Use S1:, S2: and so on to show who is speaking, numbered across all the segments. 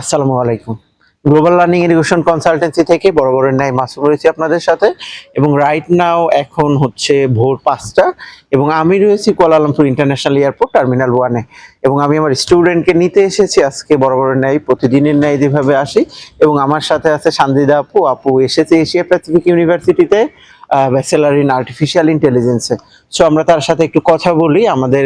S1: আসসালামু আলাইকুম। Global learning education consultancy থেকে বরাবরের ন্যায় মাসুম রয়েছি আপনাদের সাথে এবং রাইট নাও এখন হচ্ছে ভোর ৫টা এবং আমি রয়েছি কুয়ালালামপুর ইন্টারন্যাশনাল এয়ারপোর্ট টার্মিনাল 1 এবং আমি আমার স্টুডেন্টকে নিতে এসেছি আজকে বরাবরের ন্যায় প্রতিদিনের ন্যায় যেভাবে আসি এবং আমার সাথে আছে সানজিদা আপু। আপু এসেছে এশিয়া প্যাসিফিক ইউনিভার্সিটিতে ব্যাচেলার ইন আর্টিফিশিয়াল ইন্টেলিজেন্সে। সো আমরা তার সাথে একটু কথা বলি আমাদের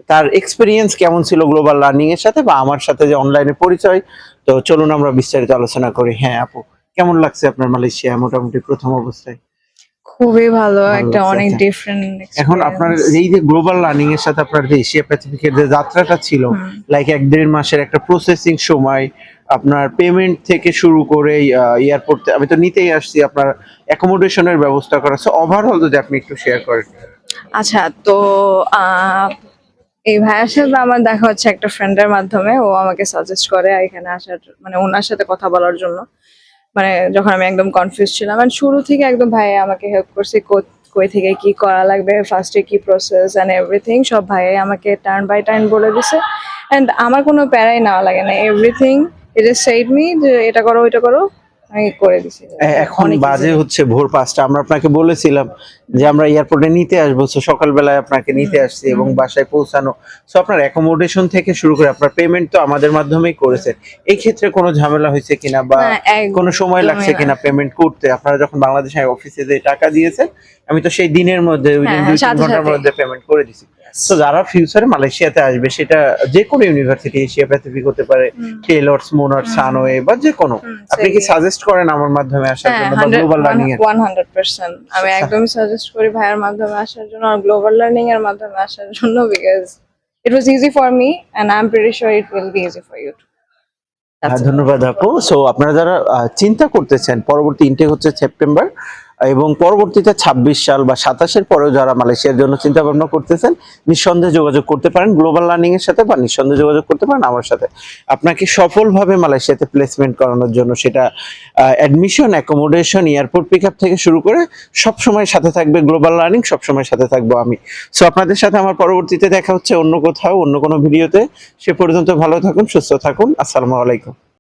S1: তার এক্সপেরিয়েন্স কেমন ছিল গ্লোবাল লার্নিং এর সাথে বা আমার সাথে যে অনলাইনে পরিচয়। তো চলুন আমরা বিস্তারিত আলোচনা করি। হ্যাঁ আপু, কেমন লাগছে আপনার মালয়েশিয়া মোটামুটি প্রথম অবস্থায়?
S2: খুবই ভালো, একটা
S1: লাগছে,
S2: অনেক
S1: আচ্ছা।
S2: ডিফারেন্ট
S1: এখন আপনার এই যে গ্লোবাল লার্নিং এর সাথে আপনার যে এশিয়া প্যাসিফিকের যে যাত্রাটা ছিল, লাইক ১-১.৫ মাসের একটা প্রসেসিং সময়, আপনার পেমেন্ট থেকে শুরু করে এয়ারপোর্ট আমি তো নিতেই আসছি, আপনার অ্যাকোমোডেশনের ব্যবস্থা করা, সো ওভারঅল যদি আপনি একটু শেয়ার করেন।
S2: আচ্ছা, তো এই ভাইয়ের সাথে আমার দেখা হচ্ছে একটা ফ্রেন্ডের মাধ্যমে। ও আমাকে সাজেস্ট করে এখানে আসার, মানে ওনার সাথে কথা বলার জন্য। মানে যখন আমি একদম কনফিউজ ছিলাম, মানে শুরু থেকে একদম ভাই আমাকে হেল্প করছে, কই থেকে কি করা লাগবে, ফার্স্টে কি প্রসেস এন্ড এভরিথিং সব ভাই আমাকে টার্ন বাই টার্ন বলে দিছে। এন্ড আমার কোনো প্যারাই নেওয়া লাগে না, everything it is said me যে এটা করো ওইটা করো, আমি করে দিছি।
S1: এখন
S2: অনেক
S1: বাজে
S2: easy।
S1: হচ্ছে ভোর ৫টা। আমরা আপনাকে বলেছিলাম যে আমরা এয়ারপোর্টে নিতে আসবো, সো সকালবেলায় আপনাকে নিতে আসছি এবং বাসায় পৌঁছানো, সো আপনার অ্যাকোমোডেশন থেকে শুরু করে আপনার পেমেন্ট তো আমাদের মাধ্যমেই করেছেন। এই ক্ষেত্রে কোনো ঝামেলা হয়েছে কিনা বা
S2: না,
S1: কোনো সময়
S2: একদমই
S1: লাগছে
S2: না।
S1: কিনা পেমেন্ট করতে? আপনারা যখন বাংলাদেশে অফিসে যে টাকা দিয়েছেন, আমি তো সেই দিনের মধ্যে উইদিন
S2: হ্যাঁ,
S1: ২-৩
S2: সাথে
S1: ঘন্টার
S2: সাথে।
S1: মধ্যে পেমেন্ট করে দিছি। তো যারা ফিউচারে মালয়েশিয়াতে আসবে, সেটা যে কোনো ইউনিভার্সিটি, এশিয়া প্যাসিফিক হতে পারে, টেলর্স, মোনার্স, সানওয়ে বা যে কোনো, আপনি কি সাজেস্ট করেন আমার মাধ্যমে আসার
S2: হ্যাঁ,
S1: জন্য বা গ্লোবাল লার্নিং এর?
S2: 100%। আমি একদমই সাজেস্ট করি ভাইয়ের মাধ্যমে আসার জন্য আর গ্লোবাল লার্নিং এর মাধ্যমে আসার জন্য, because it was easy for me and I am pretty sure it will be easy for you too.
S1: ধন্যবাদ আপু। সো আপনারা যারা চিন্তা করতেছেন পরবর্তী ইনটেক হচ্ছে সেপ্টেম্বর এবং পরবর্তীতে ২৬ সাল বা ২৭-এর পরেও যারা মালয়েশিয়ার জন্য চিন্তা ভাবনা করতেছেন, নিঃসন্দেহে যোগাযোগ করতে পারেন গ্লোবাল লার্নিং এর সাথে বা নিঃসন্দেহে যোগাযোগ করতে পারেন আমার সাথে। আপনাকে সফলভাবে মালয়েশিয়াতে প্লেসমেন্ট করানোর জন্য সেটা admission, accommodation, airport pick up থেকে শুরু করে সবসময় সাথে থাকবে গ্লোবাল লার্নিং, সবসময় সাথে থাকবো আমি। সো আপনাদের সাথে আমার পরবর্তীতে দেখা হচ্ছে অন্য কোথাও, অন্য কোনো ভিডিওতে। সে পর্যন্ত ভালো থাকুন, সুস্থ থাকুন। আসসালামু আলাইকুম।